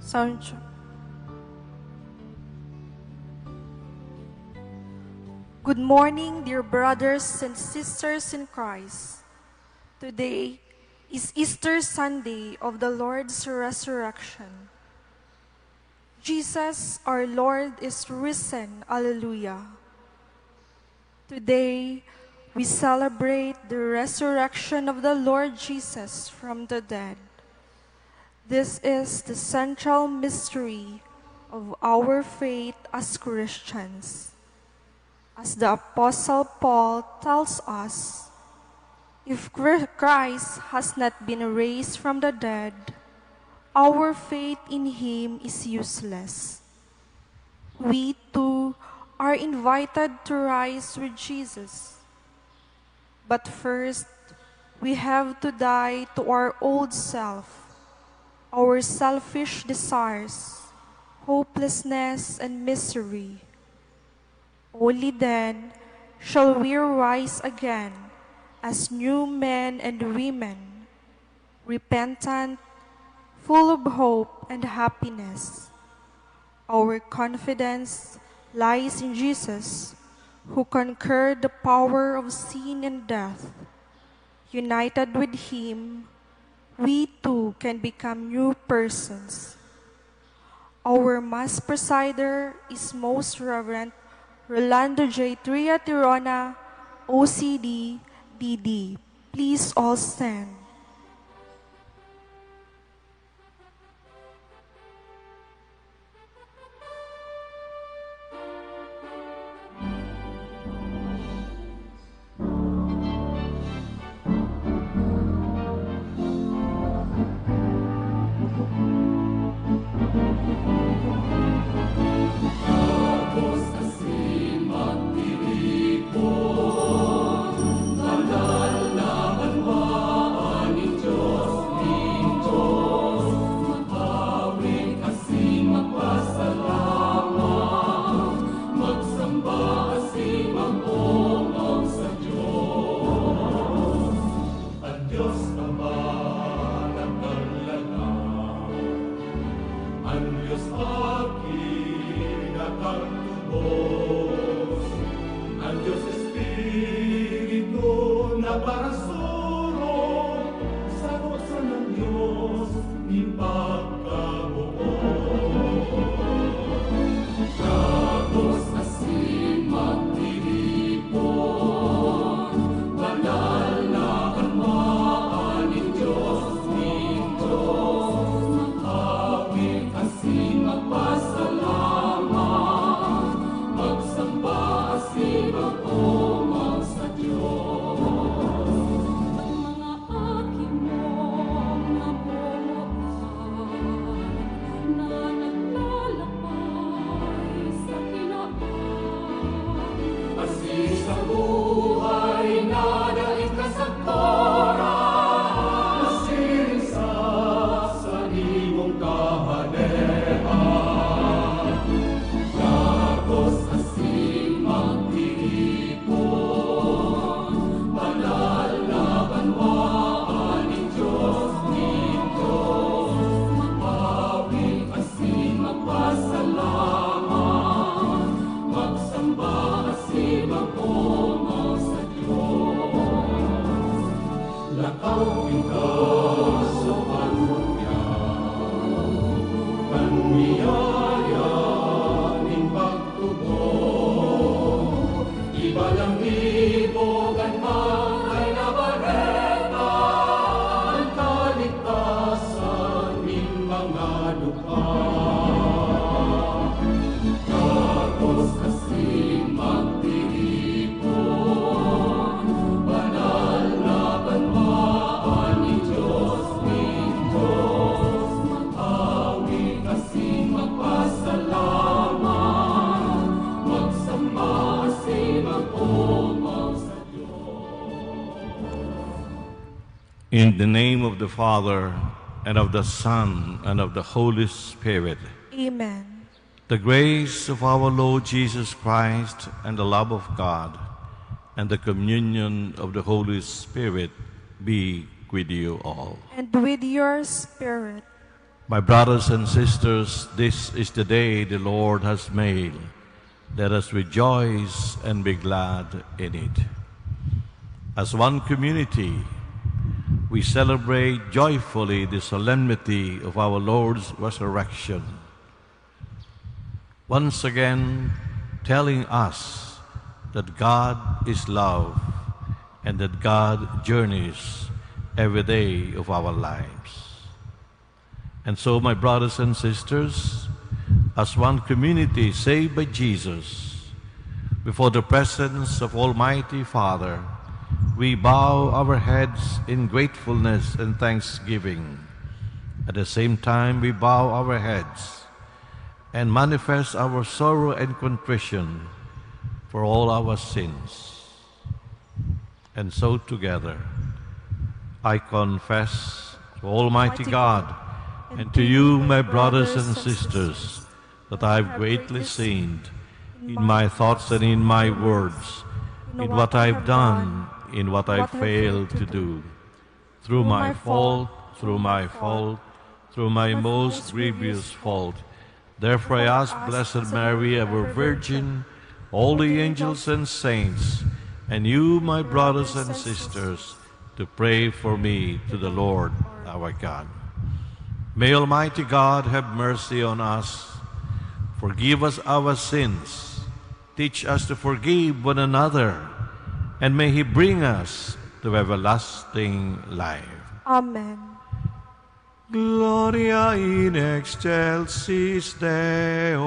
Sound check. Good morning, dear brothers and sisters in Christ. Today is Easter Sunday of the Lord's resurrection. Jesus, our Lord, is risen. Alleluia. Today, we celebrate the resurrection of the Lord Jesus from the dead. This is the central mystery of our faith as Christians. As the Apostle Paul tells us, if Christ has not been raised from the dead, our faith in Him is useless. We too are invited to rise with Jesus. But first, we have to die to our old self, our selfish desires, hopelessness, and misery. Only then shall we rise again as new men and women, repentant, full of hope and happiness. Our confidence lies in Jesus, who conquered the power of sin and death. United with Him, we too can become new persons. Our Mass Presider is Most Reverend Rolando J. Tria, Tirona, OCD, DD. Please all stand. In the name of the Father, and of the Son, and of the Holy Spirit. Amen. The grace of our Lord Jesus Christ, and the love of God, and the communion of the Holy Spirit be with you all. And with your spirit. My brothers and sisters, this is the day the Lord has made. Let us rejoice and be glad in it. As one community, we celebrate joyfully the solemnity of our Lord's resurrection, once again telling us that God is love and that God journeys every day of our lives. And so, my brothers and sisters, as one community saved by Jesus, before the presence of Almighty Father, we bow our heads in gratefulness and thanksgiving. At the same time, we bow our heads and manifest our sorrow and contrition for all our sins. And so together, I confess to Almighty God and to you, my brothers and sisters, that I have greatly sinned in my thoughts and in my words, in what I have done, in what I failed to do, through my fault, through my most grievous fault. Therefore I ask Blessed Mary, ever Virgin, all the angels and saints, and you, my brothers and sisters, to pray for me to the Lord our God. May Almighty God have mercy on us, forgive us our sins, teach us to forgive one another, and may He bring us to everlasting life. Amen. Gloria in excelsis Deo.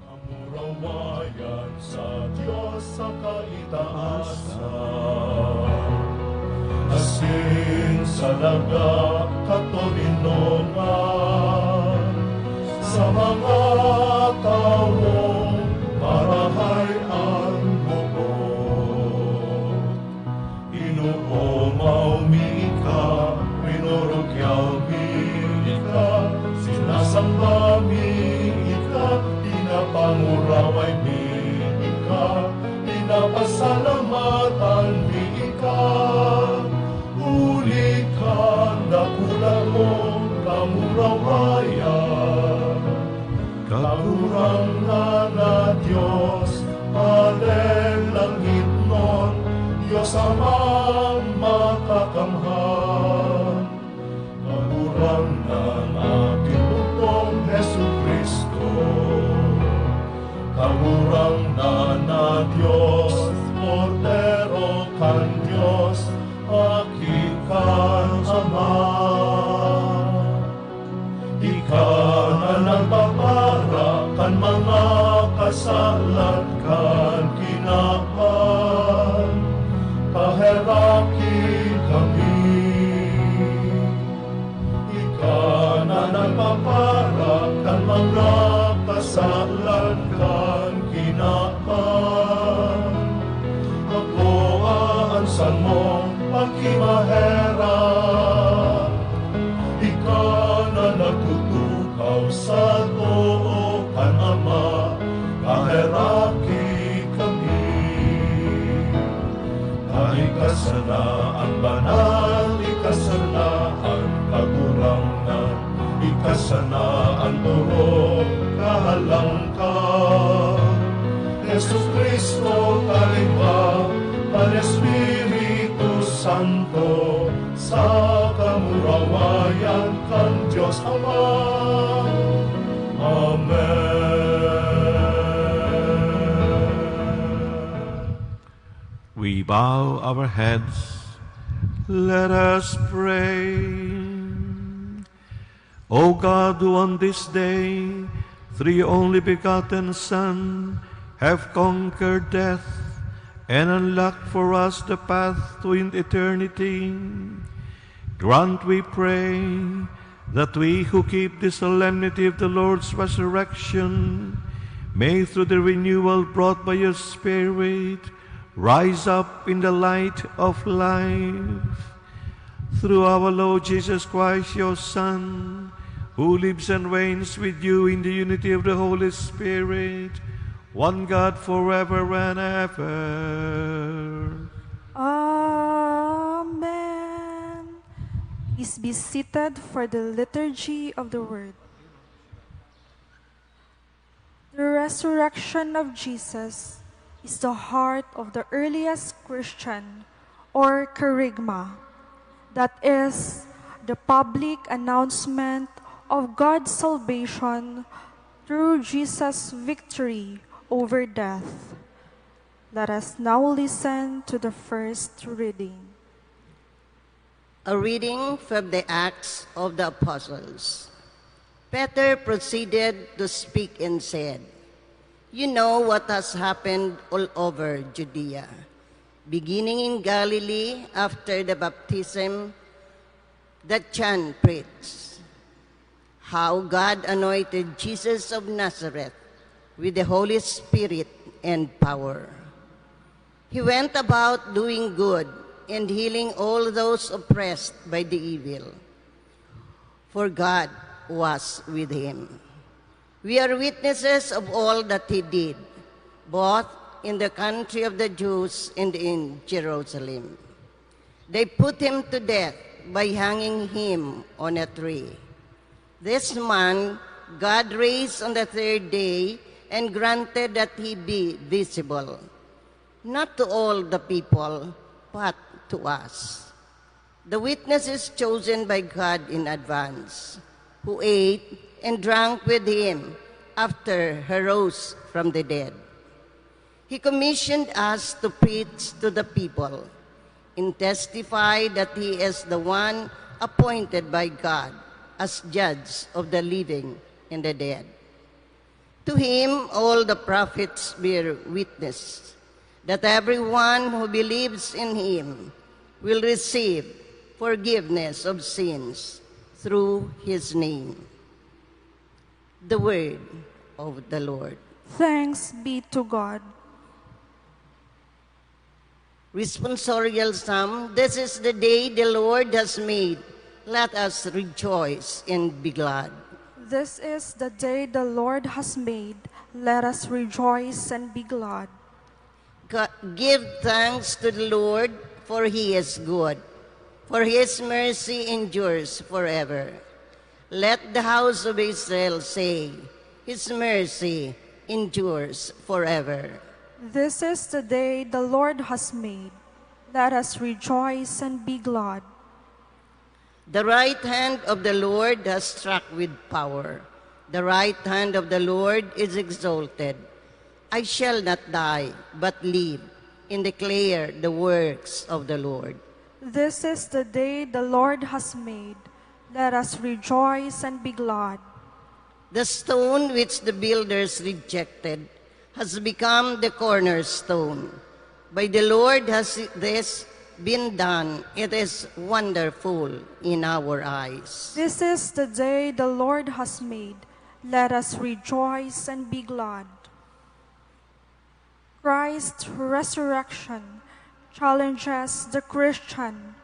Amurawayan sa Diyos sa kaitaasan, asin sa laga katolinongan, sa mga taong marahay ang bukod. Inuumaw mi ka, pinurugyaw mi ka, sinasamba mi ka, pinapanguraway mi ka, pinapasalamatan mi ka. Huli ka, dakula mo, kamurawayan. Kagurang na Diyos, alelangit nun, Diyos amang makakamhan. Kagurang na aking butong Jesu Kristo, kagurang na Diyos, portero kan Diyos, akikan Ama. Ika na nagpapara kan mga kasalan kan kinapan, kaheraki kami. Ika na nagpapara kan mga kasalan kan kinapan, ako aansan mo pagkimahera. Ika na nagtutukaw sa too kan Ama, kaheraki kami. Ikasana ang banal, ikasana ang kagurangan, ikasana ang turo, kahalangkan. Jesus Cristo kalimba, ang Espiritu Santo, sa kamurawayan kan Diyos Ama. Amen. We bow our heads, let us pray. O God, who on this day, through your only begotten Son, have conquered death and unlocked for us the path to eternity, grant, we pray, that we who keep the solemnity of the Lord's resurrection may, through the renewal brought by your Spirit, rise up in the light of life. Through our Lord Jesus Christ, your Son, who lives and reigns with you in the unity of the Holy Spirit, one God forever and ever. Amen. Please be seated for the liturgy of the word. The resurrection of Jesus is the heart of the earliest Christian, or kerygma, that is, the public announcement of God's salvation through Jesus' victory over death. Let us now listen to the first reading. A reading from the Acts of the Apostles. Peter proceeded to speak and said, "You know what has happened all over Judea, beginning in Galilee after the baptism that John preached, how God anointed Jesus of Nazareth with the Holy Spirit and power. He went about doing good and healing all those oppressed by the evil, for God was with him. We are witnesses of all that he did, both in the country of the Jews and in Jerusalem. They put him to death by hanging him on a tree. This man God raised on the third day and granted that he be visible, not to all the people, but to us, the witnesses chosen by God in advance, who ate and drank with him after he rose from the dead. He commissioned us to preach to the people and testify that he is the one appointed by God as judge of the living and the dead. To him all the prophets bear witness that everyone who believes in him will receive forgiveness of sins through his name." The word of the Lord. Thanks be to God. Responsorial Psalm. This is the day the Lord has made. Let us rejoice and be glad. This is the day the Lord has made. Let us rejoice and be glad. Give thanks to the Lord, for he is good, for his mercy endures forever. Let the house of Israel say, his mercy endures forever. This is the day the Lord has made. Let us rejoice and be glad. The right hand of the Lord has struck with power. The right hand of the Lord is exalted. I shall not die, but live and declare the works of the Lord. This is the day the Lord has made. Let us rejoice and be glad. The stone which the builders rejected has become the cornerstone. By the Lord has this been done. It is wonderful in our eyes. This is the day the Lord has made. Let us rejoice and be glad. Christ's resurrection challenges the Christian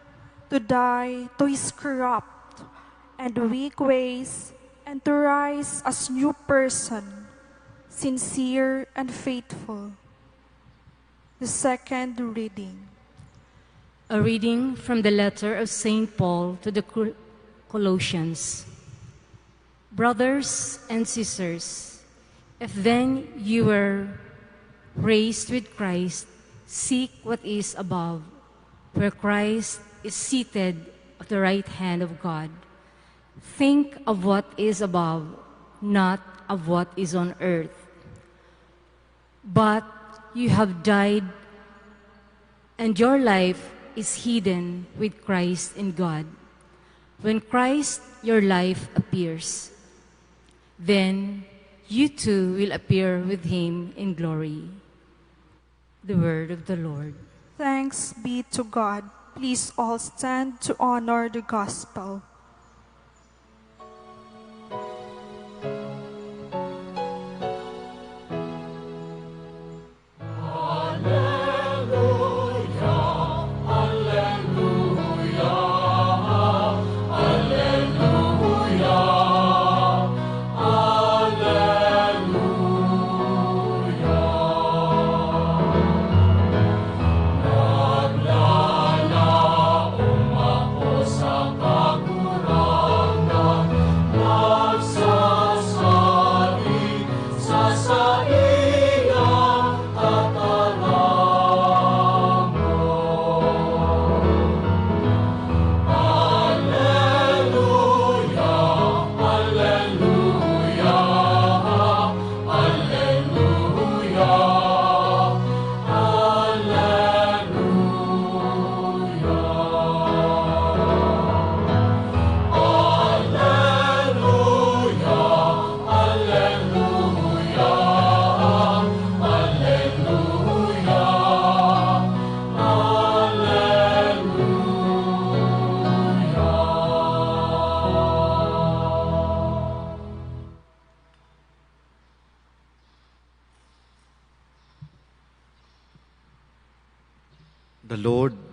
to die to his corrupt and weak ways and to rise as new person, sincere and faithful. The second reading. A reading from the letter of St. Paul to the Colossians. Brothers and sisters, if then you were raised with Christ, seek what is above, where Christ is seated at the right hand of God. Think of what is above, not of what is on earth. But you have died, and your life is hidden with Christ in God. When Christ, your life, appears, then you too will appear with him in glory. The word of the Lord. Thanks be to God. Please all stand to honor the gospel. Sa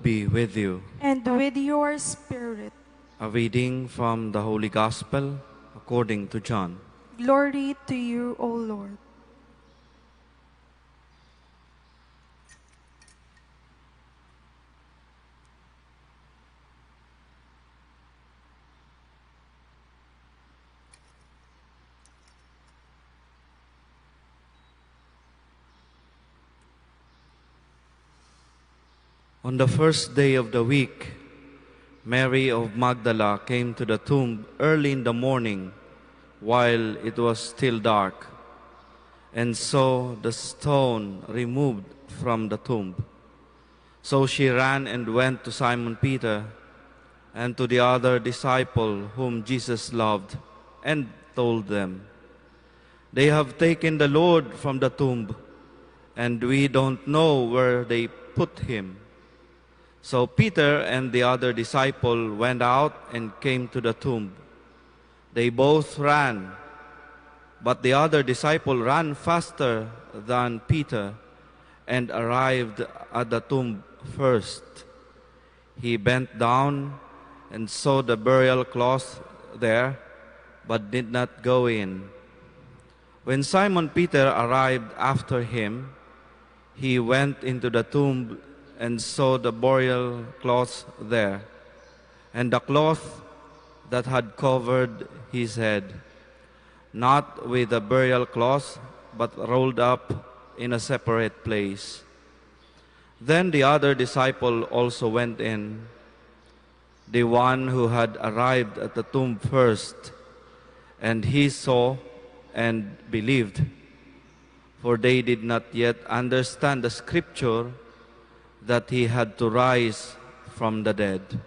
be with you. and with your spirit. A reading from the Holy Gospel according to John. Glory to you, O Lord. On the first day of the week, Mary of Magdala came to the tomb early in the morning while it was still dark, and saw the stone removed from the tomb. So she ran and went to Simon Peter and to the other disciple whom Jesus loved, and told them, "They have taken the Lord from the tomb, and we don't know where they put him." So Peter and the other disciple went out and came to the tomb. They both ran, but the other disciple ran faster than Peter and arrived at the tomb first. He bent down and saw the burial cloth there, but did not go in. When Simon Peter arrived after him, he went into the tomb and saw the burial cloth there, and the cloth that had covered his head, not with the burial cloth, but rolled up in a separate place. Then the other disciple also went in, the one who had arrived at the tomb first, and he saw and believed, for they did not yet understand the scripture that he had to rise from the dead.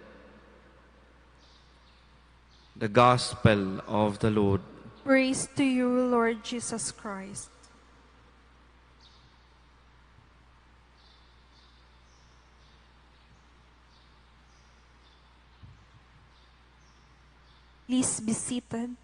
The Gospel of the Lord. Praise to you, Lord Jesus Christ. Please be seated.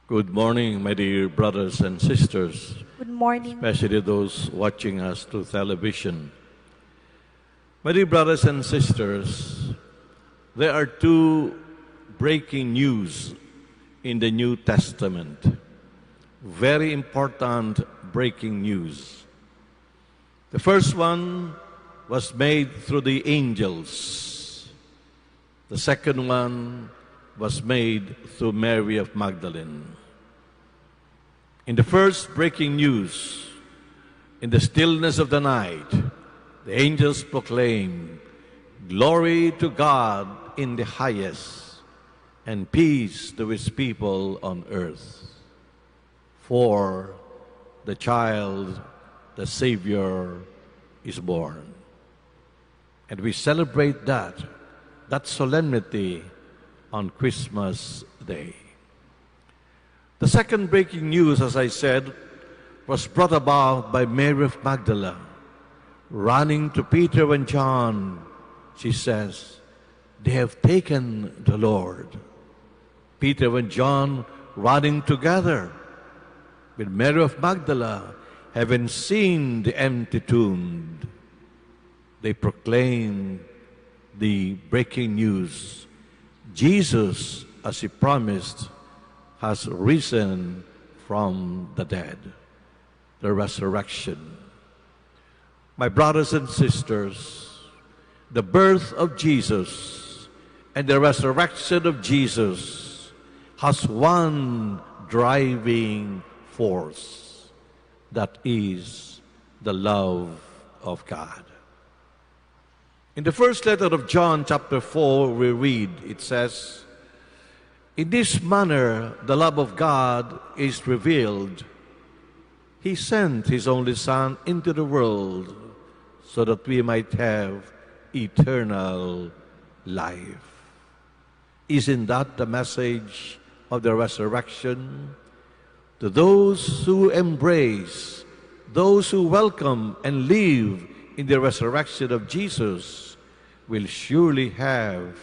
Good morning, my dear brothers and sisters, Good morning. especially those watching us through television. My dear brothers and sisters, there are two breaking news in the New Testament. Very important breaking news. The first one was made through the angels. The second one was made through Mary of Magdalene. In the first breaking news, in the stillness of the night, the angels proclaim, "Glory to God in the highest, and peace to his people on earth." For the child, the Savior, is born. And we celebrate that solemnity on Christmas Day. The second breaking news, as I said, was brought about by Mary of Magdala. Running to Peter and John, she says, "They have taken the Lord." Peter and John running together with Mary of Magdala, having seen the empty tomb, they proclaim the breaking news. Jesus, as he promised, has risen from the dead. The resurrection. My brothers and sisters, the birth of Jesus and the resurrection of Jesus has one driving force, that is the love of God. In the first letter of John, chapter 4, we read, it says, "In this manner the love of God is revealed. He sent His only Son into the world so that we might have eternal life." Isn't that the message of the resurrection? To those who embrace, those who welcome and live in the resurrection of Jesus will surely have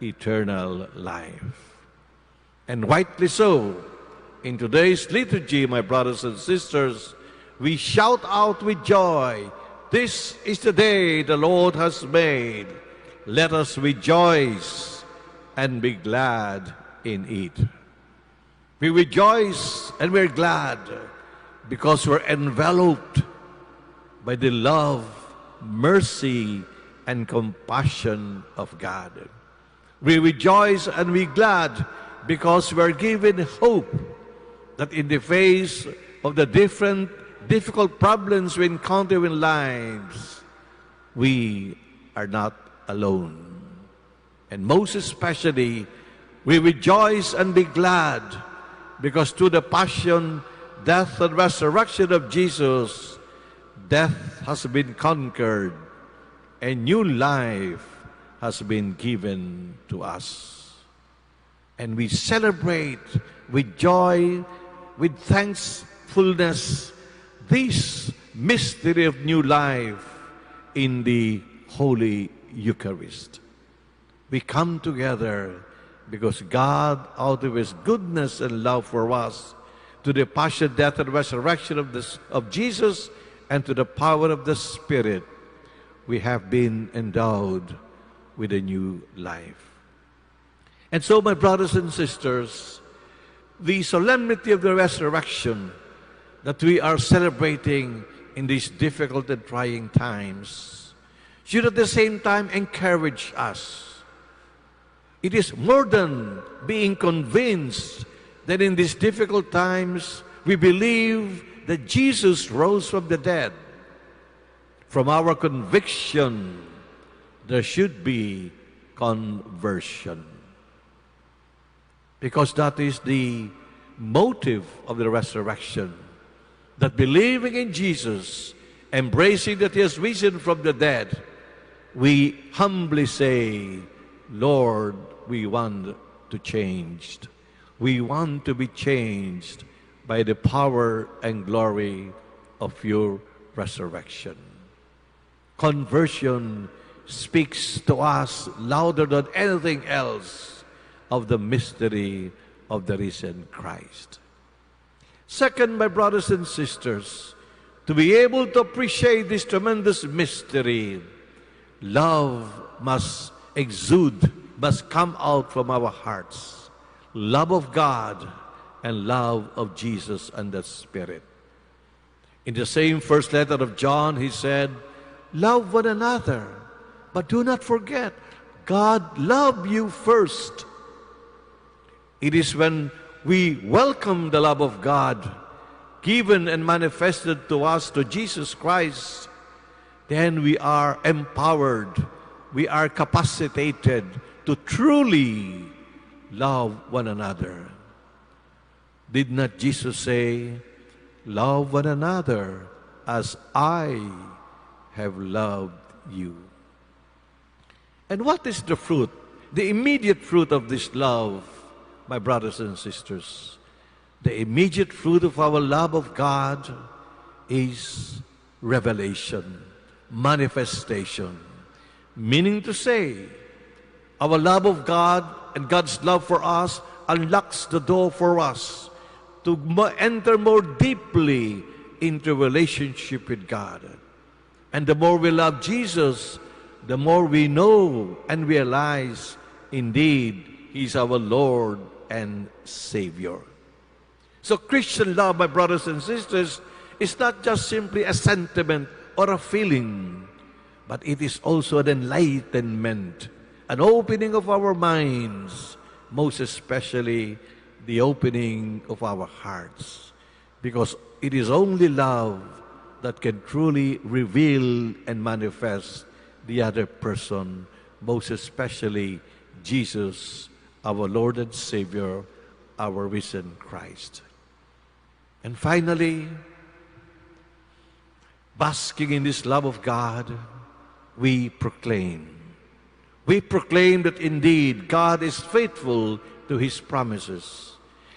eternal life. And rightly so, in today's liturgy, my brothers and sisters, we shout out with joy, "This is the day the Lord has made. Let us rejoice and be glad in it." We rejoice and we're glad because we're enveloped by the love, mercy, and compassion of God. We rejoice and we're glad because we're given hope that in the face of the different difficult problems we encounter in lives, we are not alone. And most especially, we rejoice and be glad because through the passion, death, and resurrection of Jesus, death has been conquered and new life has been given to us. And we celebrate with joy, with thankfulness, this mystery of new life in the Holy Eucharist. We come together because God, out of His goodness and love for us, to the passion, death, and resurrection of Jesus, and to the power of the Spirit, we have been endowed with a new life. And so, my brothers and sisters, the solemnity of the resurrection that we are celebrating in these difficult and trying times should at the same time encourage us. It is more than being convinced that in these difficult times we believe that Jesus rose from the dead. From our conviction, there should be conversion. Because that is the motive of the resurrection. That believing in Jesus, embracing that He has risen from the dead, we humbly say, "Lord, we want to change. We want to be changed by the power and glory of your resurrection." Conversion speaks to us louder than anything else of the mystery of the risen Christ. Second, my brothers and sisters, to be able to appreciate this tremendous mystery, love must exude, must come out from our hearts. Love of God and love of Jesus and the Spirit. In the same first letter of John, he said, "Love one another, but do not forget, God loved you first." It is when we welcome the love of God, given and manifested to us to Jesus Christ, then we are empowered, we are capacitated to truly love one another. Did not Jesus say, "Love one another as I have loved you"? And what is the fruit, the immediate fruit of this love, my brothers and sisters? The immediate fruit of our love of God is revelation, manifestation. Meaning to say, our love of God and God's love for us unlocks the door for us to enter more deeply into relationship with God. And the more we love Jesus, the more we know and realize, indeed, He's our Lord and Savior. So Christian love, my brothers and sisters, is not just simply a sentiment or a feeling, but it is also an enlightenment, an opening of our minds, most especially the opening of our hearts. Because it is only love that can truly reveal and manifest the other person, most especially Jesus, our Lord and Savior, our risen Christ. And finally, basking in this love of God, we proclaim that indeed God is faithful to His promises.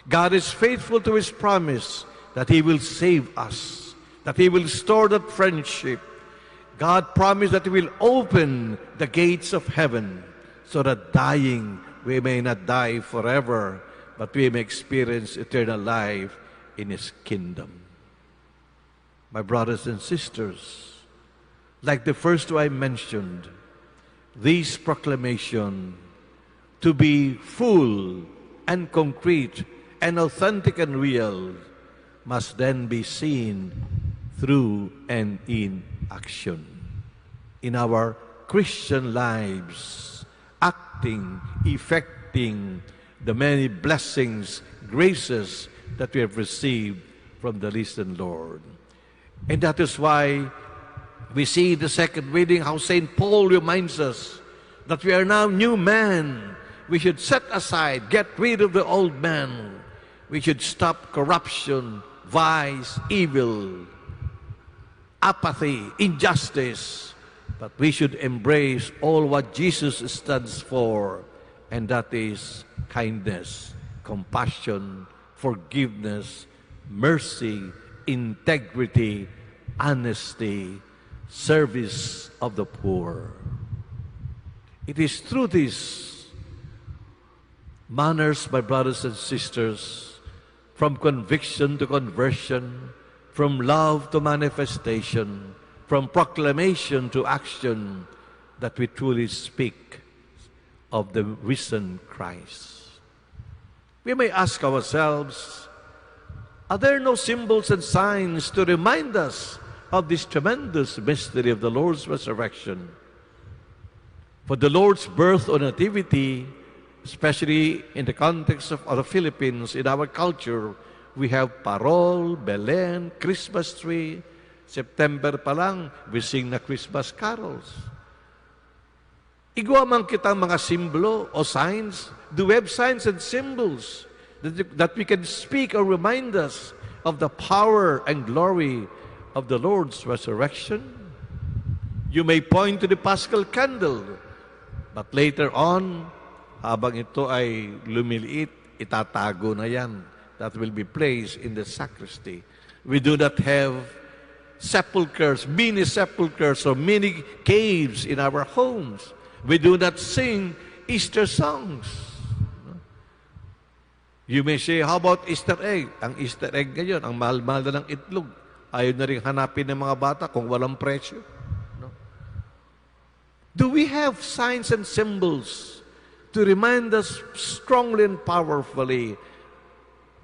God is faithful to His promise that He will save us, that He will restore that friendship. God promised that He will open the gates of heaven so that dying, we may not die forever, but we may experience eternal life in His kingdom. My brothers and sisters, like the first two I mentioned, this proclamation to be full and concrete and authentic and real must then be seen through and in action. In our Christian lives, acting, effecting the many blessings, graces that we have received from the risen Lord. And that is why we see the second reading how St. Paul reminds us that we are now new men. We should set aside, get rid of the old man. We should stop corruption, vice, evil, apathy, injustice. But we should embrace all what Jesus stands for, and that is kindness, compassion, forgiveness, mercy, integrity, honesty, service of the poor. It is through these manners, my brothers and sisters, from conviction to conversion, from love to manifestation, from proclamation to action, that we truly speak of the risen Christ. We may ask ourselves, are there no symbols and signs to remind us of this tremendous mystery of the Lord's resurrection? For the Lord's birth or nativity, especially in the context of the Philippines, in our culture, we have parol, Belen, Christmas tree. September pa lang, we sing na Christmas carols. Igawa man kitang mga simbolo o signs. Do we have signs and symbols that we can speak or remind us of the power and glory of the Lord's resurrection? You may point to the Paschal candle, but later on, habang ito ay lumiliit, itatago na yan. That will be placed in the sacristy. We do not have sepulchres, mini sepulchres, or mini caves in our homes. We do not sing Easter songs. You may say, how about Easter egg? Ang Easter egg ngayon, ang mahal-mahal na ng itlog. Ayaw na rin hanapin ng mga bata kung walang presyo. No? Do we have signs and symbols to remind us strongly and powerfully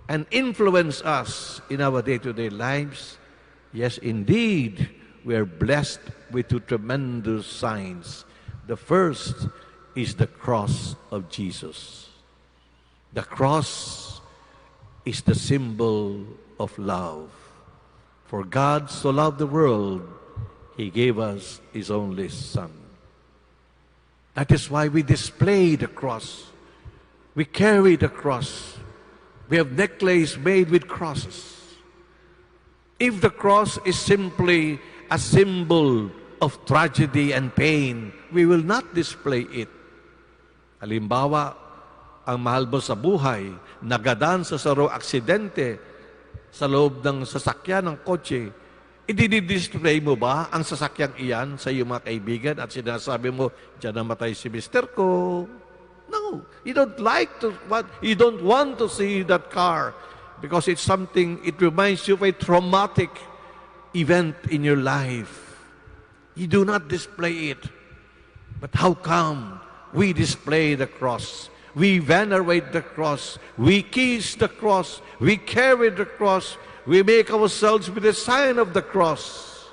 and influence us in our day-to-day lives? Yes, indeed, we are blessed with two tremendous signs. The first is the cross of Jesus. The cross is the symbol of love. For God so loved the world, He gave us His only Son. That is why we display the cross. We carry the cross. We have necklaces made with crosses. If the cross is simply a symbol of tragedy and pain, we will not display it. Halimbawa, ang mahal mo sa buhay, nagadaan sa sarong aksidente sa loob ng sasakyan ng kotse, i-display mo ba ang sasakyang iyan sa iyong mga kaibigan at sinasabi mo, diyan namatay si Mr. ko? No, you don't want to see that car because it's something, it reminds you of a traumatic event in your life. You do not display it. But how come we display the cross? We venerate the cross. We kiss the cross. We carry the cross. We make ourselves with the sign of the cross.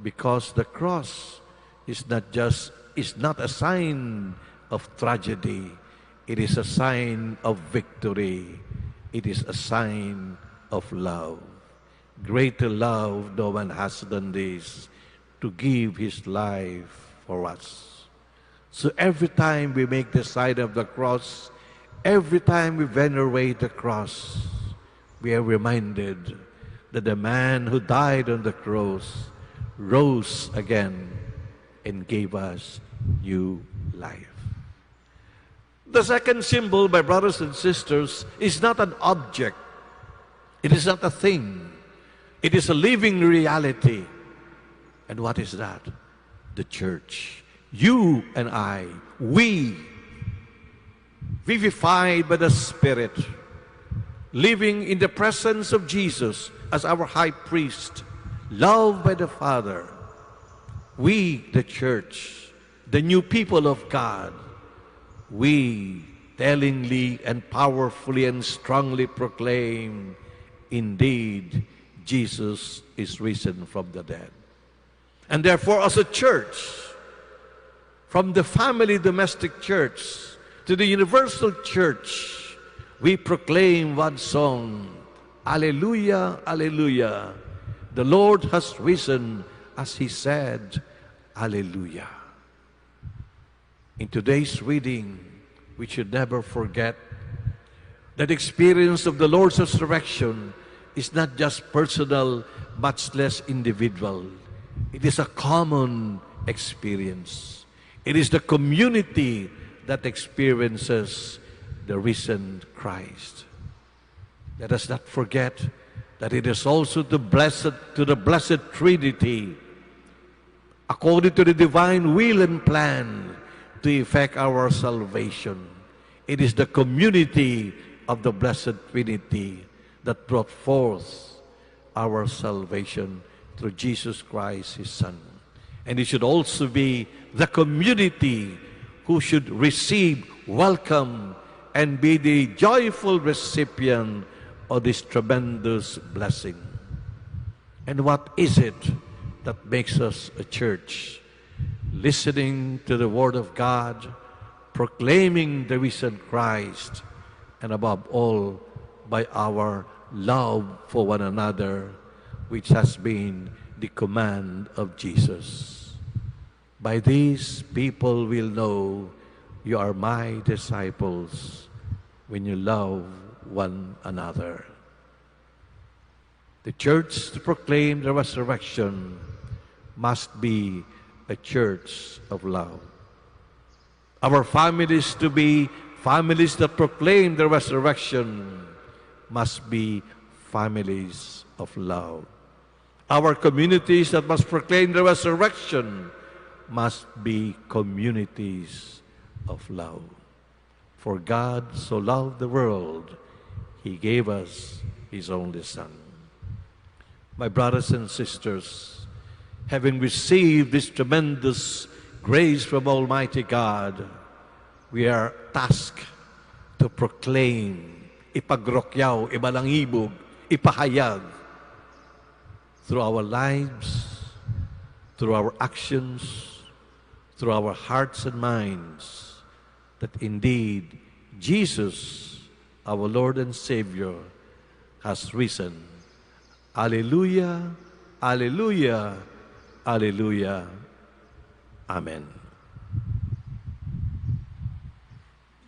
Because the cross is not a sign of tragedy. It is a sign of victory. It is a sign of love. Greater love no one has than this, to give His life for us. So every time we make the sign of the cross, every time we venerate the cross, we are reminded that the man who died on the cross rose again and gave us new life. The second symbol, my brothers and sisters, is not an object. It is not a thing. It is a living reality. And what is that? The church. You and I, we, vivified by the Spirit, living in the presence of Jesus as our high priest, loved by the Father, we, the church, the new people of God, we tellingly and powerfully and strongly proclaim, indeed, Jesus is risen from the dead. And therefore, as a church, from the family domestic church to the universal church, we proclaim one song, Alleluia, Alleluia. The Lord has risen as He said, Alleluia. In today's reading, we should never forget that experience of the Lord's resurrection is not just personal, much less individual. It is a common experience. It is the community that experiences the risen Christ. Let us not forget that it is also to the blessed Trinity, according to the divine will and plan, to effect our salvation. It is the community of the blessed Trinity that brought forth our salvation through Jesus Christ, His Son. And it should also be the community who should receive, welcome, and be the joyful recipient of this tremendous blessing. And what is it that makes us a church? Listening to the Word of God, proclaiming the risen Christ, and above all, by our love for one another, which has been the command of Jesus. By this, people will know you are my disciples when you love one another. The church to proclaim the resurrection must be a church of love. Our families to be families that proclaim the resurrection must be families of love. Our communities that must proclaim the resurrection must be communities of love. For God so loved the world, He gave us His only Son. My brothers and sisters, having received this tremendous grace from Almighty God, we are tasked to proclaim, ipagrokyaw, ibalangibog, ipahayag through our lives, through our actions, through our hearts and minds, that indeed Jesus, our Lord and Savior, has risen. Alleluia, Alleluia, Alleluia. Amen.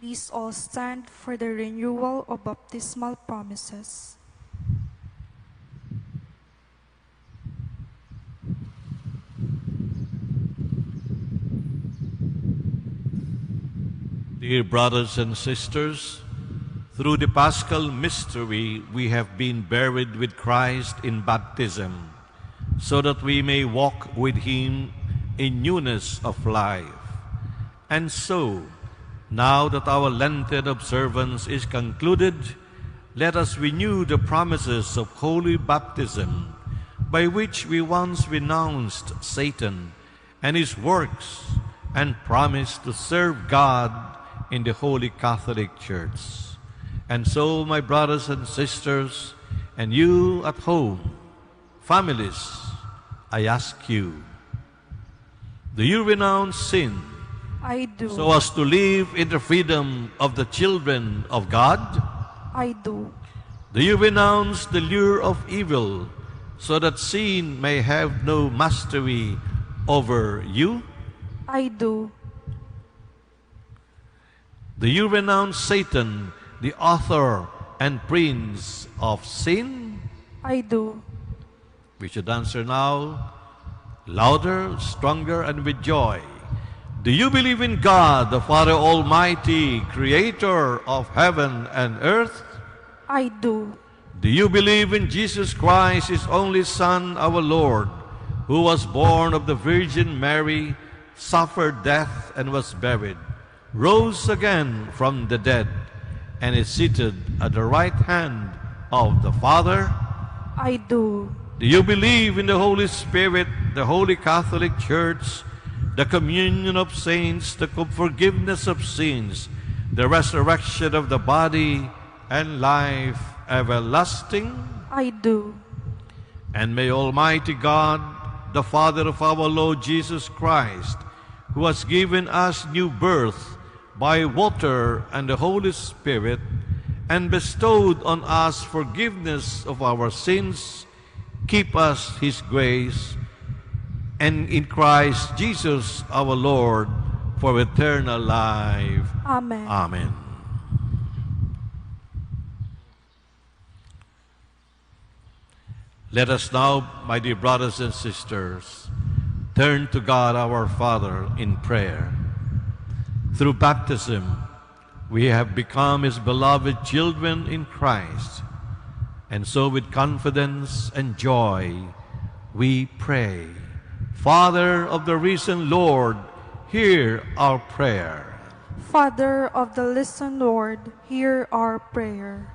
Please all stand for the renewal of baptismal promises. Dear brothers and sisters, through the Paschal mystery, we have been buried with Christ in baptism, so that we may walk with Him in newness of life. And so, now that our Lenten observance is concluded, let us renew the promises of holy baptism, by which we once renounced Satan and his works and promised to serve God in the Holy Catholic Church. And so, my brothers and sisters, and you at home, families, I ask you, do you renounce sin I do. so as to live in the freedom of the children of God? I do. Do you renounce the lure of evil so that sin may have no mastery over you? I do. Do you renounce Satan, the author and prince of sin? I do. We should answer now, louder, stronger, and with joy. Do you believe in God, the Father Almighty, Creator of heaven and earth? I do. Do you believe in Jesus Christ, His only Son, our Lord, who was born of the Virgin Mary, suffered death and was buried, rose again from the dead, and is seated at the right hand of the Father? I do. Do you believe in the Holy Spirit, the Holy Catholic Church, the communion of saints, the forgiveness of sins, the resurrection of the body, and life everlasting? I do. And may Almighty God, the Father of our Lord Jesus Christ, who has given us new birth by water and the Holy Spirit, and bestowed on us forgiveness of our sins, keep us His grace, and in Christ Jesus our Lord, for eternal life. Amen. Amen. Let us now, my dear brothers and sisters, turn to God our Father in prayer. Through baptism, we have become His beloved children in Christ, and so with confidence and joy we pray. Father of the risen Lord, hear our prayer. Father of the risen Lord, hear our prayer.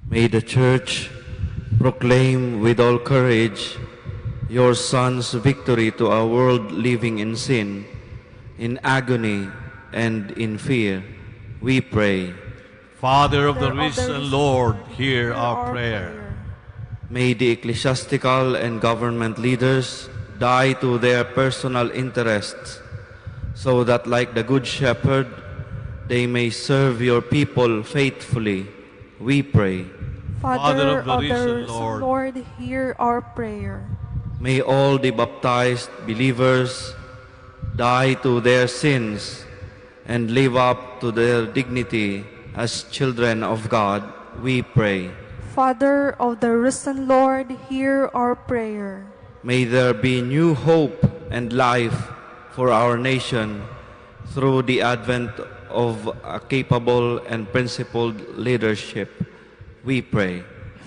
May the Church proclaim with all courage your Son's victory to a world living in sin, in agony, and in fear. We pray. Father of the risen Lord, hear our prayer. May the ecclesiastical and government leaders die to their personal interests, so that like the Good Shepherd, they may serve your people faithfully. We pray. Father of the risen Lord, hear our prayer. May all the baptized believers die to their sins and live up to their dignity as children of God. We pray. Father of the risen Lord, hear our prayer. May there be new hope and life for our nation through the advent of a capable and principled leadership. We pray.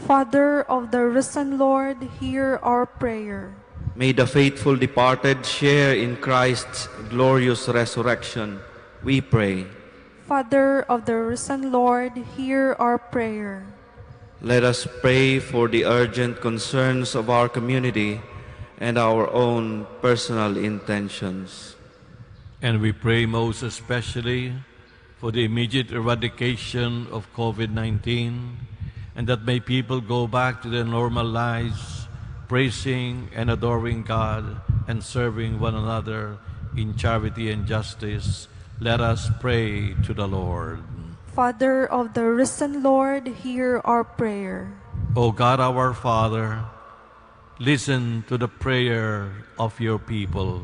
Father of the risen Lord, hear our prayer. May the faithful departed share in Christ's glorious resurrection. We pray. Father of the risen Lord, hear our prayer. Let us pray for the urgent concerns of our community and our own personal intentions. And we pray most especially for the immediate eradication of COVID-19, and that may people go back to their normal lives, praising and adoring God and serving one another in charity and justice. Let us pray to the Lord. Father of the risen Lord, hear our prayer. O God our Father, listen to the prayer of your people.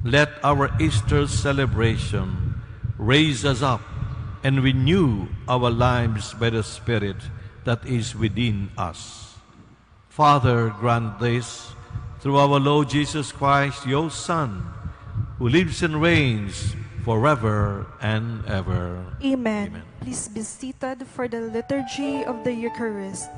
Let our Easter celebration raise us up and renew our lives by the Spirit that is within us. Father, grant this through our Lord Jesus Christ, your Son, who lives and reigns forever and ever. Amen. Amen. Please be seated for the liturgy of the Eucharist.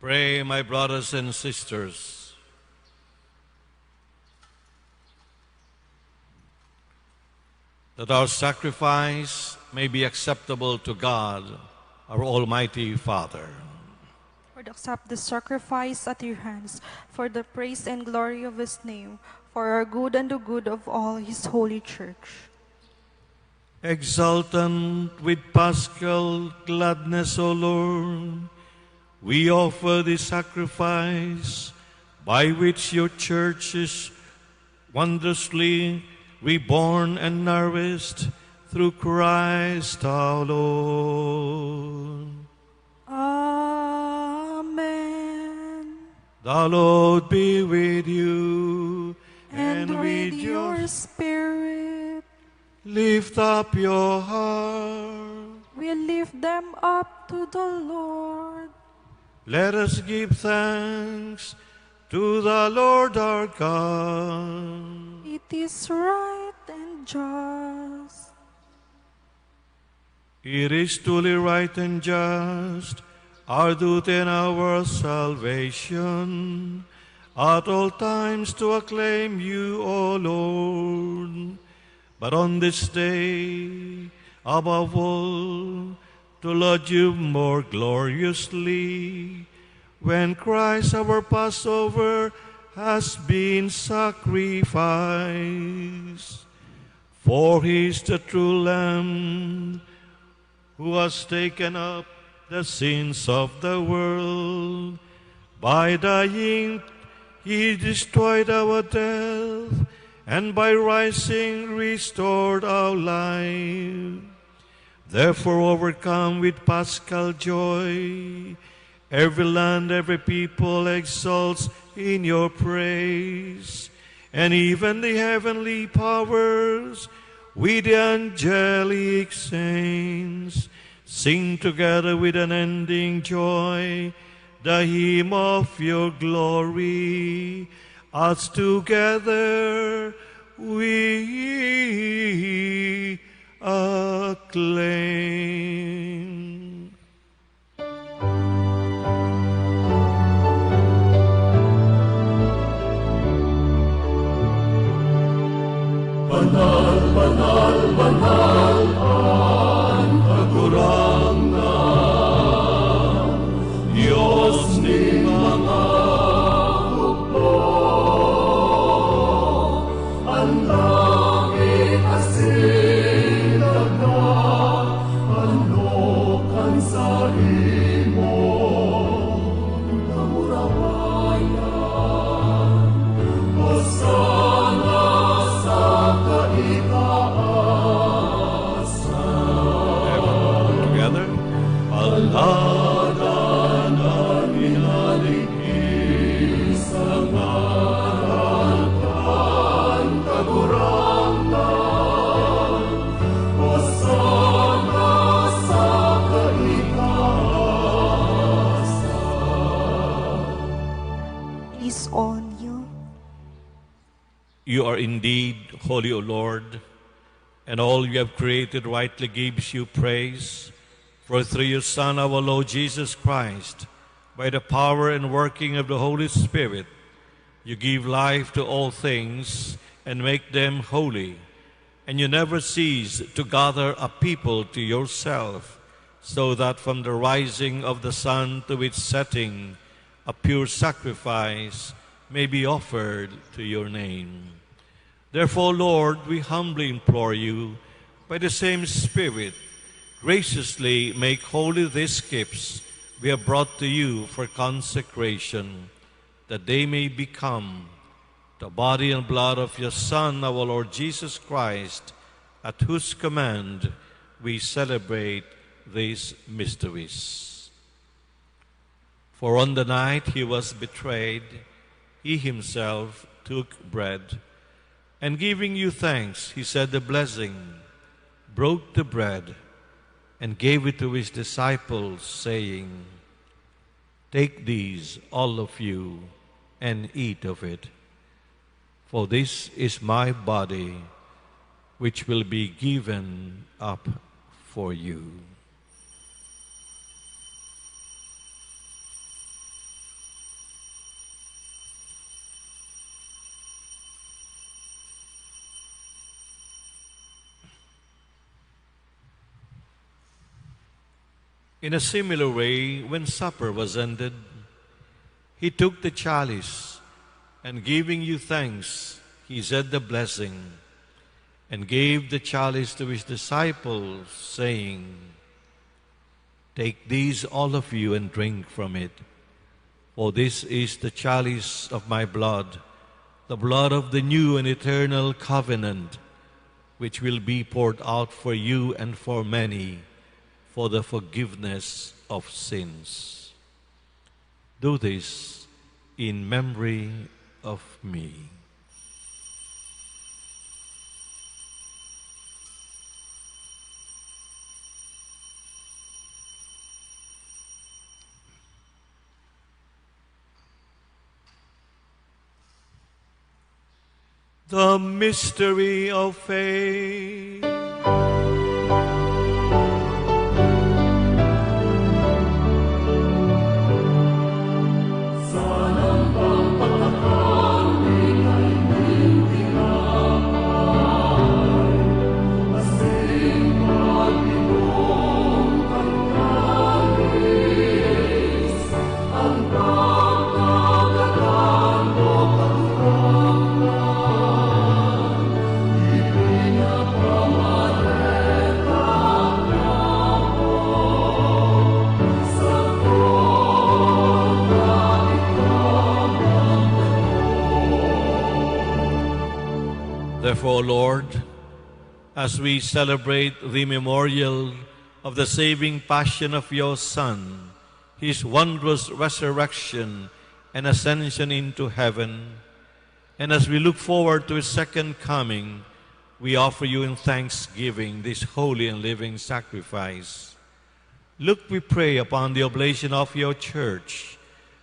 Pray, my brothers and sisters, that our sacrifice may be acceptable to God, our Almighty Father. Lord, accept this sacrifice at your hands for the praise and glory of his name, for our good and the good of all his holy church. Exultant with paschal gladness, O Lord, we offer this sacrifice by which your church is wondrously reborn and nourished through Christ our Lord. Amen. The Lord be with you And with your spirit, Lift up your heart. we lift them up to the Lord. Let us give thanks to the Lord our God. It is right and just. It is truly right and just, our duty and our salvation, at all times to acclaim you, O Lord. But on this day, above all, to laud you more gloriously, when Christ our Passover has been sacrificed. For he is the true Lamb, who has taken up the sins of the world. By dying, he destroyed our death, and by rising, restored our life. Therefore, overcome with paschal joy, every land, every people exalts in your praise, and even the heavenly powers with the angelic saints sing together with unending joy the hymn of your glory, as together we acclaim. Banal, banal, banal ang kagurangan, Diyos ni mga hukbo. Ang langit asin dagat, halokan sa imo, kamurawayan, Hosana sa kaitaan. You are indeed holy, O Lord, and all you have created rightly gives you praise. For through your Son, our Lord Jesus Christ, by the power and working of the Holy Spirit, you give life to all things and make them holy. And you never cease to gather a people to yourself, so that from the rising of the sun to its setting, a pure sacrifice may be offered to your name. Therefore, Lord, we humbly implore you, by the same Spirit, graciously make holy these gifts we have brought to you for consecration, that they may become the body and blood of your Son, our Lord Jesus Christ, at whose command we celebrate these mysteries. For on the night he was betrayed, he himself took bread, and giving you thanks, he said the blessing, broke the bread, and gave it to his disciples, saying, "Take these, all of you, and eat of it. For this is my body, which will be given up for you." In a similar way, when supper was ended, he took the chalice, and giving you thanks, he said the blessing, and gave the chalice to his disciples, saying, "Take these, all of you, and drink from it. For this is the chalice of my blood, the blood of the new and eternal covenant, which will be poured out for you and for many, for the forgiveness of sins. Do this in memory of me." The mystery of faith. Therefore, Lord, as we celebrate the memorial of the saving passion of your Son, his wondrous resurrection and ascension into heaven, and as we look forward to his second coming, we offer you in thanksgiving this holy and living sacrifice. Look, we pray, upon the oblation of your church,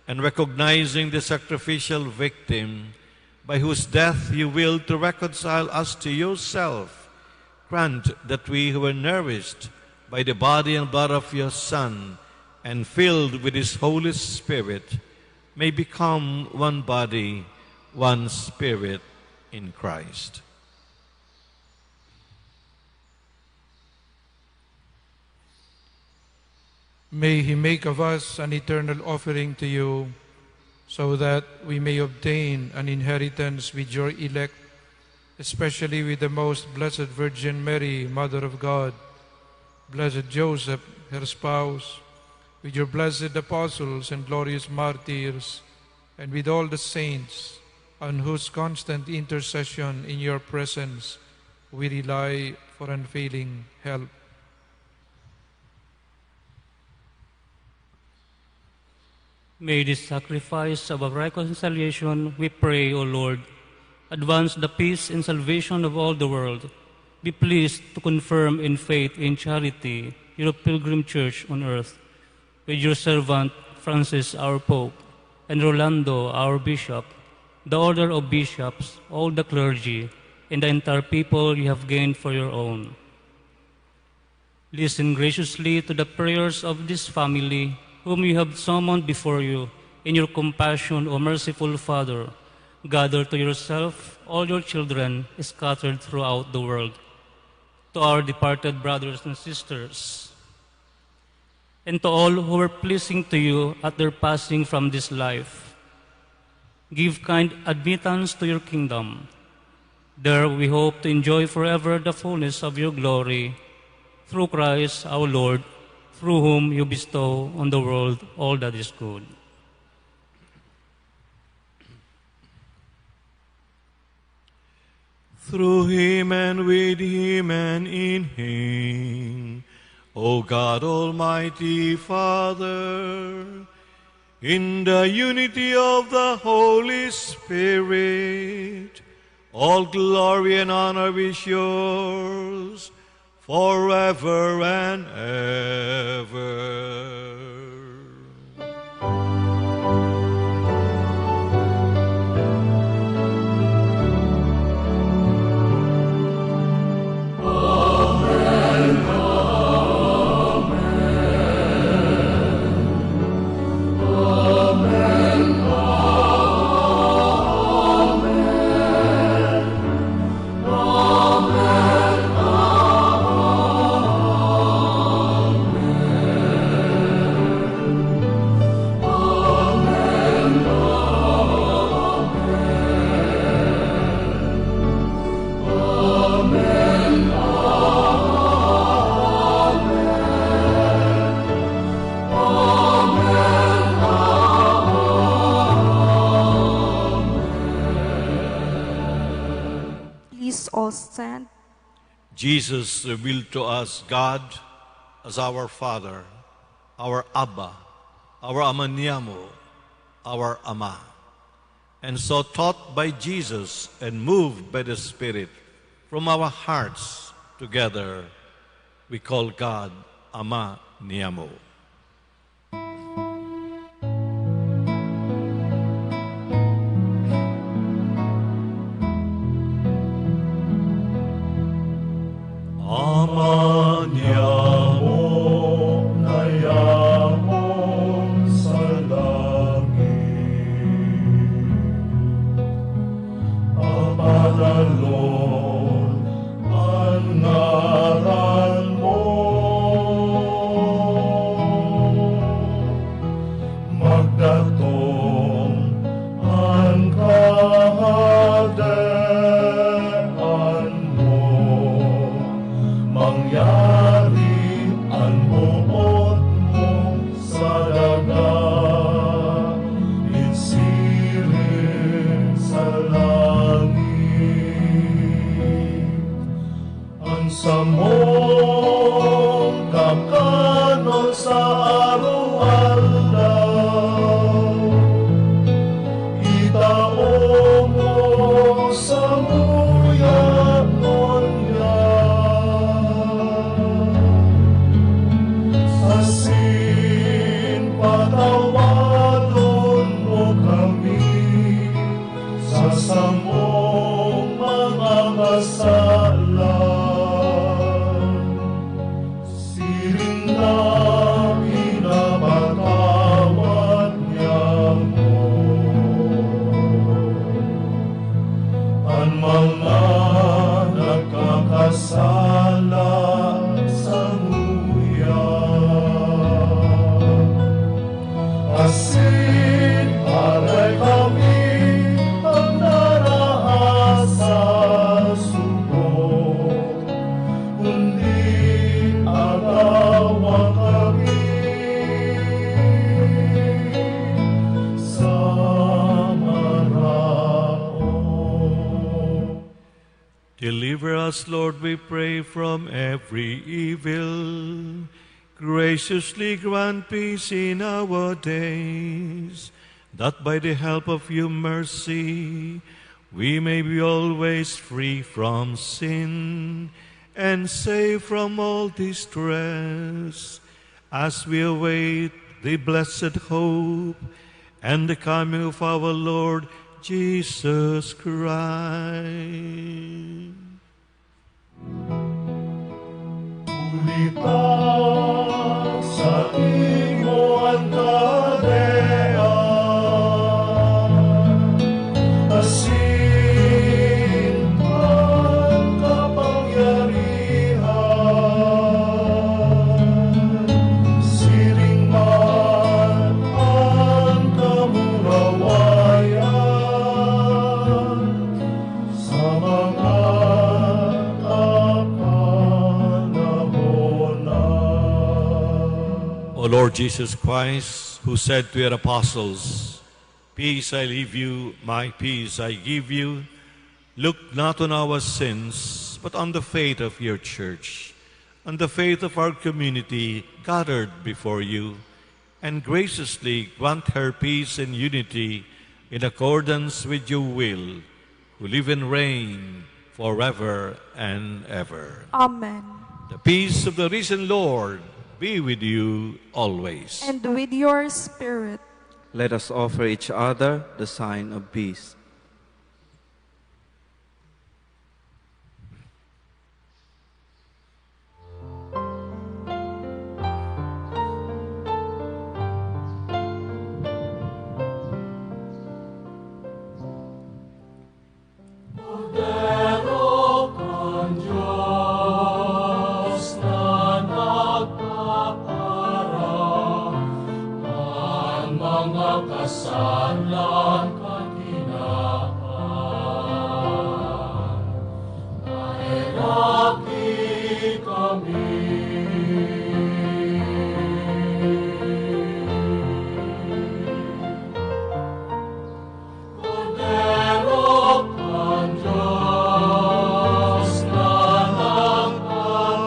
and recognizing the sacrificial victim, by whose death you will to reconcile us to yourself, grant that we who are nourished by the body and blood of your Son and filled with his Holy Spirit may become one body, one spirit in Christ. May he make of us an eternal offering to you, so that we may obtain an inheritance with your elect, especially with the most blessed Virgin Mary, Mother of God, blessed Joseph, her spouse, with your blessed apostles and glorious martyrs, and with all the saints, on whose constant intercession in your presence we rely for unfailing help. May this sacrifice of our reconciliation, we pray, O Lord, advance the peace and salvation of all the world. Be pleased to confirm in faith and charity your pilgrim church on earth, with your servant Francis, our Pope, and Rolando, our Bishop, the order of bishops, all the clergy, and the entire people you have gained for your own. Listen graciously to the prayers of this family, whom you have summoned before you. In your compassion, O merciful Father, gather to yourself all your children scattered throughout the world. To our departed brothers and sisters, and to all who were pleasing to you at their passing from this life, give kind admittance to your kingdom. There we hope to enjoy forever the fullness of your glory, through Christ our Lord, through whom you bestow on the world all that is good. Through him and with him and in him, O God Almighty Father, in the unity of the Holy Spirit, all glory and honor is yours forever and ever. Stand. Jesus revealed to us God as our Father, our Abba, our Amaniamo, our Ama. And so taught by Jesus and moved by the Spirit, from our hearts together, we call God Ama Niamo. Ama niamo na yamon sa langit, apadalon ang ngaran mo, magdatong ang kahagdan mo, mangyari ang buot mo sa dagat, insirin sa langit. Ang samong kakanon sa araw-araw, itao mo sa muya nonya. Asin patawadon mo kami sa samong mga kasalan. Siring na pinapatawad niya mo ang mga nagkakasala sa muya. Asin aray kami ang narahasa subok, kundi agawa kami sa maraon. Deliver us, Lord, we pray, from every evil. Graciously grant peace in our days, that by the help of your mercy we may be always free from sin and safe from all distress, as we await the blessed hope and the coming of our Lord Jesus Christ. Ulita sa imo ang kadean, asin ang kapangyarihan, siring man ang kamurawayan, sa mga O Lord Jesus Christ, who said to your apostles, "Peace I leave you, my peace I give you," look not on our sins, but on the faith of your church, on the faith of our community gathered before you, and graciously grant her peace and unity in accordance with your will, who live and reign forever and ever. Amen. The peace of the risen Lord be with you always. And with your spirit. Let us offer each other the sign of peace. kasalan kaginaan, nahiraki kami. Kordero kang Diyos na nagpapara,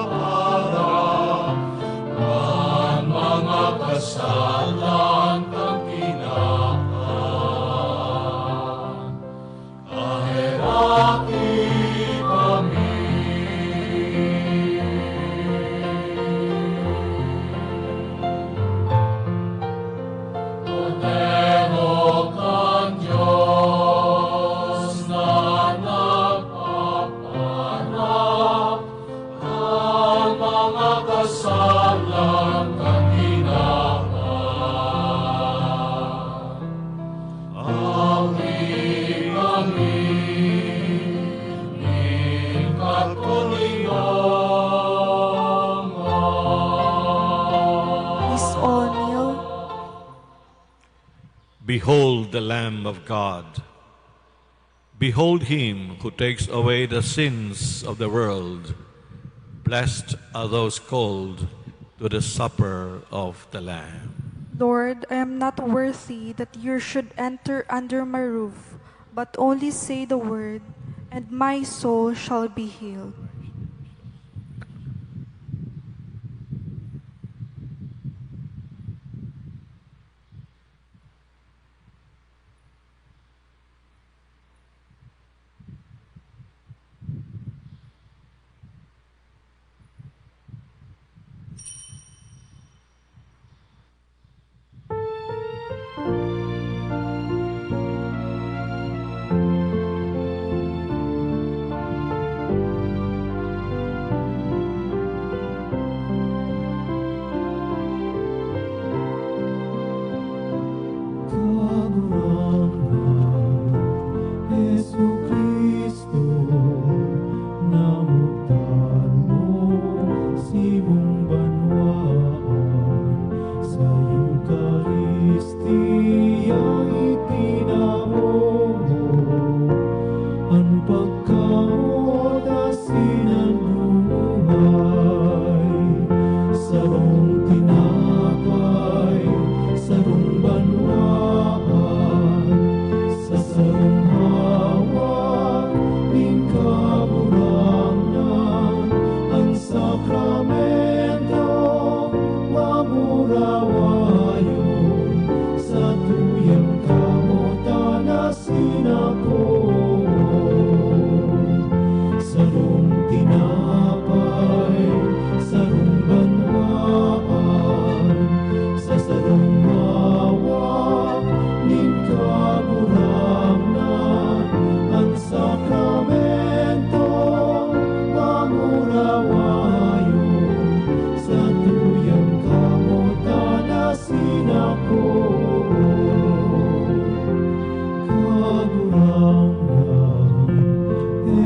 ang mga kasalan kang kinaan, kahiraki kami. Kordero kang Diyos na nagpapanap, ang mga kasalan kang kinaan. Awi kami, ng katuliyongan. Please all kneel. Behold the Lamb of God. Behold him who takes away the sins of the world. Blessed are those called to the supper of the Lamb. Lord, I am not worthy that you should enter under my roof, but only say the word, and my soul shall be healed.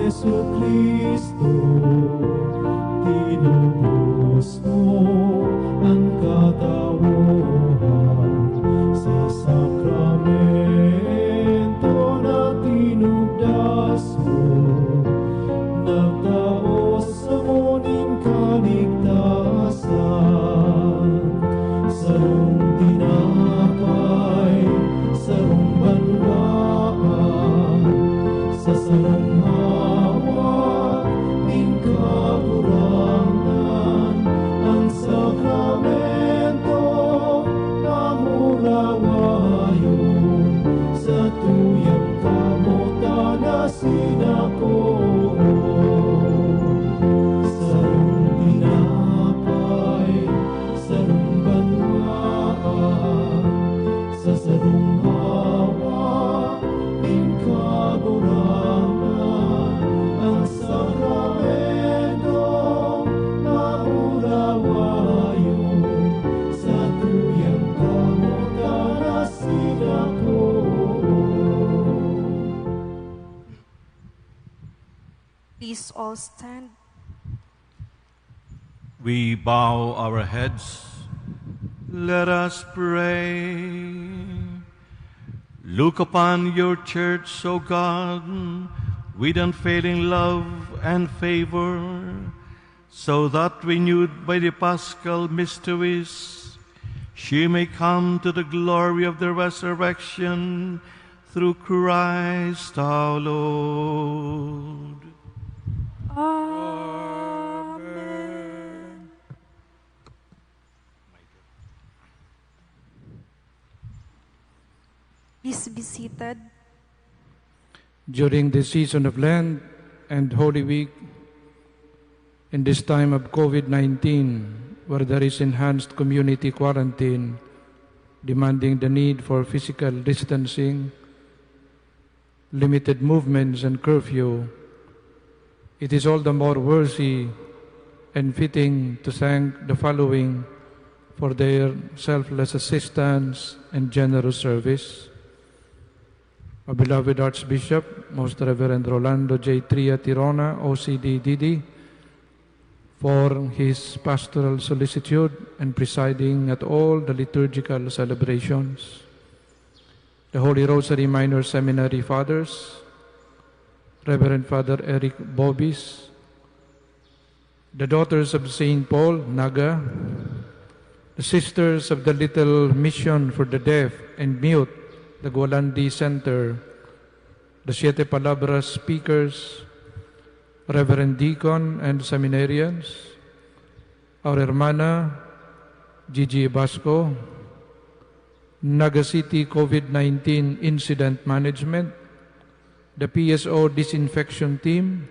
Jesucristo, tinubos mo ang katauhan sa sakramento na tinugdas mo, nagdaos sa muning kaligtasan. Sarong tinapay, sarong banwaan, sa sarong hawak ng kagurangan, ang sakramento na murawayon sa tuyang kamutan na sinakoon. Sarong tinapay, sarong banwaan, sa sarong hawak ng kagurangan, ang sakramento na murawayon sa tuyang kamutan na sinakoon. Please all stand. We bow our heads. Let us pray. Look upon your church, O God, with unfailing love and favor, so that, renewed by the Paschal mysteries, she may come to the glory of the resurrection through Christ our Lord. Amen. Please be seated. During this season of Lent and Holy Week, in this time of COVID-19, where there is enhanced community quarantine, demanding the need for physical distancing, limited movements and curfew, it is all the more worthy and fitting to thank the following for their selfless assistance and generous service. Our beloved Archbishop, Most Reverend Rolando J. Tria, Tirona, OCD DD, for his pastoral solicitude and presiding at all the liturgical celebrations. The Holy Rosary Minor Seminary Fathers, Reverend Father Eric Bobis, the Daughters of St. Paul, Naga, the Sisters of the Little Mission for the Deaf and Mute, the Gualandi Center, the Siete Palabras speakers, Reverend Deacon and seminarians, our Hermana Gigi Basco, Naga City COVID-19 Incident Management, the PSO Disinfection Team,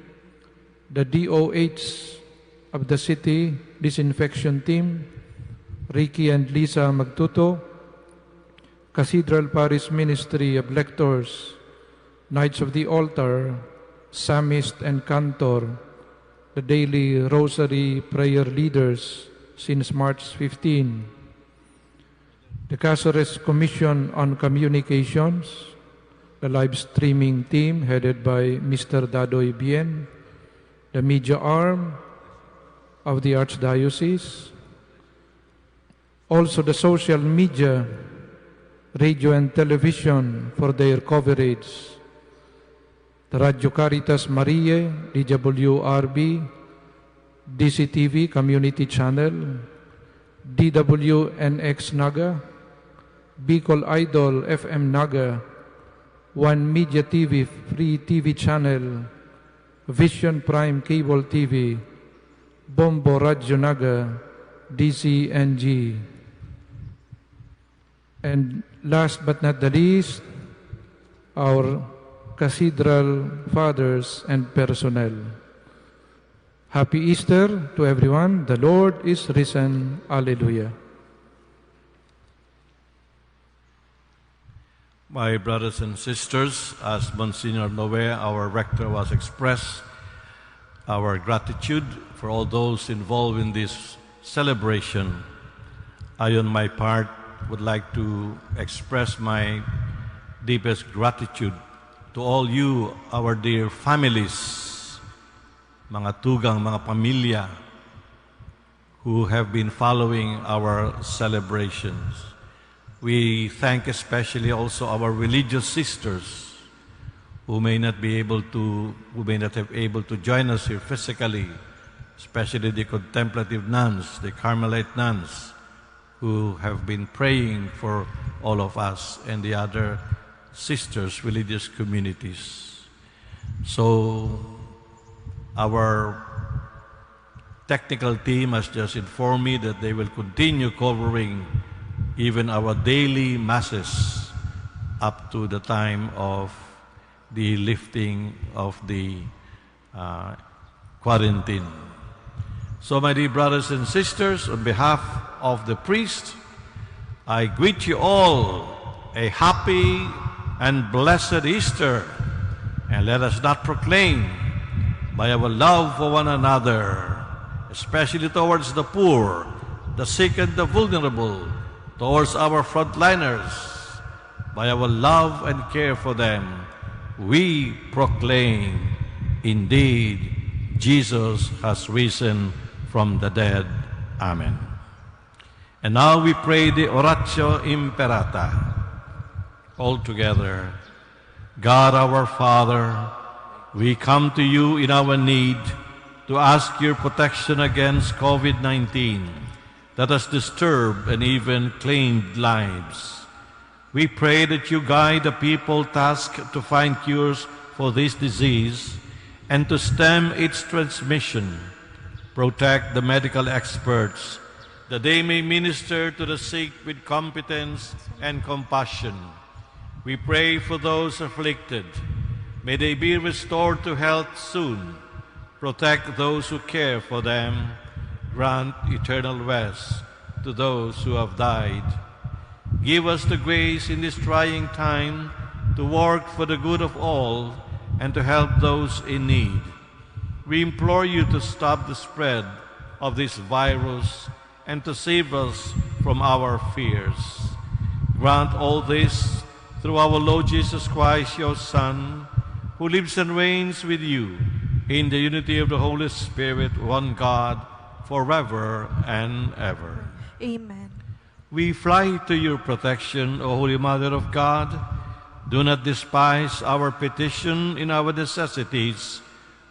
the DOH of the City Disinfection Team, Ricky and Lisa Magtuto, Cathedral Parish Ministry of Lectors, Knights of the Altar, Psalmist and Cantor, the daily Rosary prayer leaders since March 15, the Caceres Commission on Communications, the live streaming team headed by Mr. Dadoy Bien, the media arm of the Archdiocese, also the social media, radio and television for their coverage, the Radio Caritas Mariae, DWRB, DCTV Community Channel, DWNX Naga, Bicol Idol FM Naga, One Media TV Free TV Channel, Vision Prime Cable TV, Bombo Radio Naga, DCNG. And last but not the least, our Cathedral Fathers and personnel. Happy Easter to everyone. The Lord is risen. Alleluia. My brothers and sisters, as Monsignor Noe, our rector, was expressed our gratitude for all those involved in this celebration. I, on my part, would like to express my deepest gratitude to all you, our dear families, mga tugang, mga pamilya who have been following our celebrations. We thank especially also our religious sisters who may not have able to join us here physically, especially the contemplative nuns, the Carmelite nuns, who have been praying for all of us and the other sisters, religious communities. So, our technical team has just informed me that they will continue covering even our daily masses up to the time of the lifting of the quarantine. So, my dear brothers and sisters, on behalf of the priest, I greet you all a happy and blessed Easter, and let us not proclaim by our love for one another, especially towards the poor, the sick and the vulnerable, towards our frontliners, by our love and care for them, we proclaim, indeed, Jesus has risen from the dead. Amen. And now we pray the Oratio Imperata. All together. God our Father, we come to you in our need to ask your protection against COVID-19 that has disturbed and even claimed lives. We pray that you guide the people tasked to find cures for this disease and to stem its transmission. Protect the medical experts that they may minister to the sick with competence and compassion. We pray for those afflicted. May they be restored to health soon. Protect those who care for them. Grant eternal rest to those who have died. Give us the grace in this trying time to work for the good of all and to help those in need. We implore you to stop the spread of this virus and to save us from our fears. Grant all this through our Lord Jesus Christ, your Son, who lives and reigns with you in the unity of the Holy Spirit, one God, forever and ever. Amen. We fly to your protection, O Holy Mother of God. Do not despise our petition in our necessities,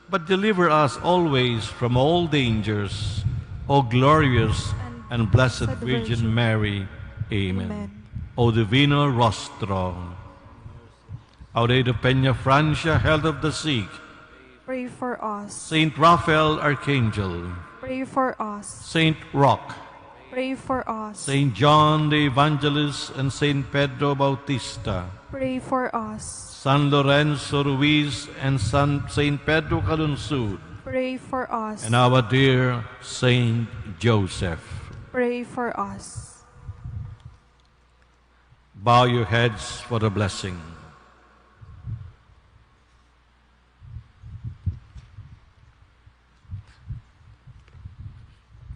but deliver us always from all dangers, O glorious and blessed Virgin Mary. Amen. Amen. O Divino Rostro, Aurelia Peña Francia, health of the sick, Pray for us. Saint Raphael Archangel, Pray for us. Saint Roch, Pray for us. Saint John the Evangelist, and Saint Pedro Bautista, Pray for us. San Lorenzo Ruiz and Saint Pedro Calunsud, Pray for us. and our dear Saint Joseph. Pray for us. Bow your heads for the blessing.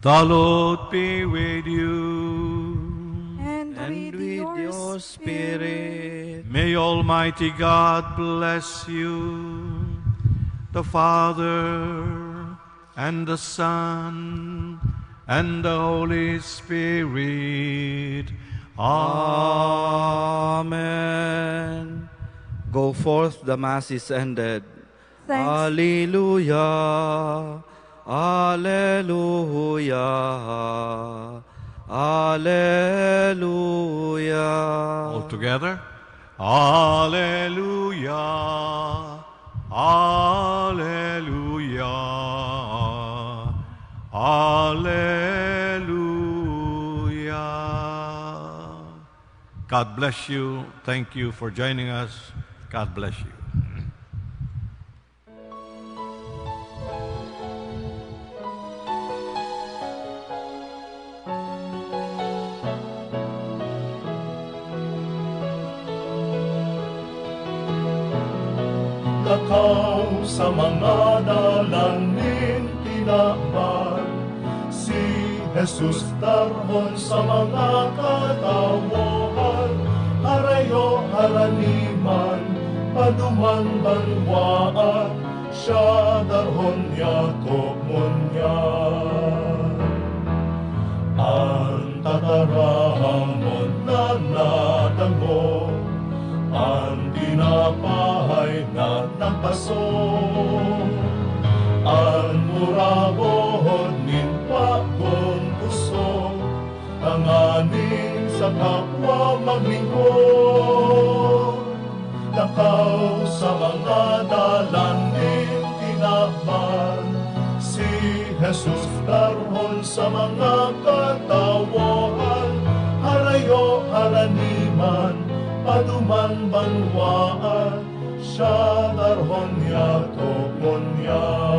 The Lord be with you. And with your spirit. May Almighty God bless you, the Father, and the Son, and the Holy Spirit. Amen. Go forth, the Mass is ended. Thanks. Alleluia. Alleluia. Alleluia. All together. Alleluia. Alleluia. Alleluia. God bless you. Thank you for joining us. God bless you. Takaw sa mga dalanin tinakpan, si Jesus tarhon sa mga katawohan, harayo haraniman, paduman banwaan, siya darhon niya munya. Ang tatarahamon na nadango, ang dinapahay na napaso, ang murabohon nin pagong puso, tanganin sa kapwa maglingkod. Lakaw sa mga dalanin tinakpan, si Jesus darhon sa mga katawahan, harayo haraniman, paduman banwaan, siya darhon niya munya.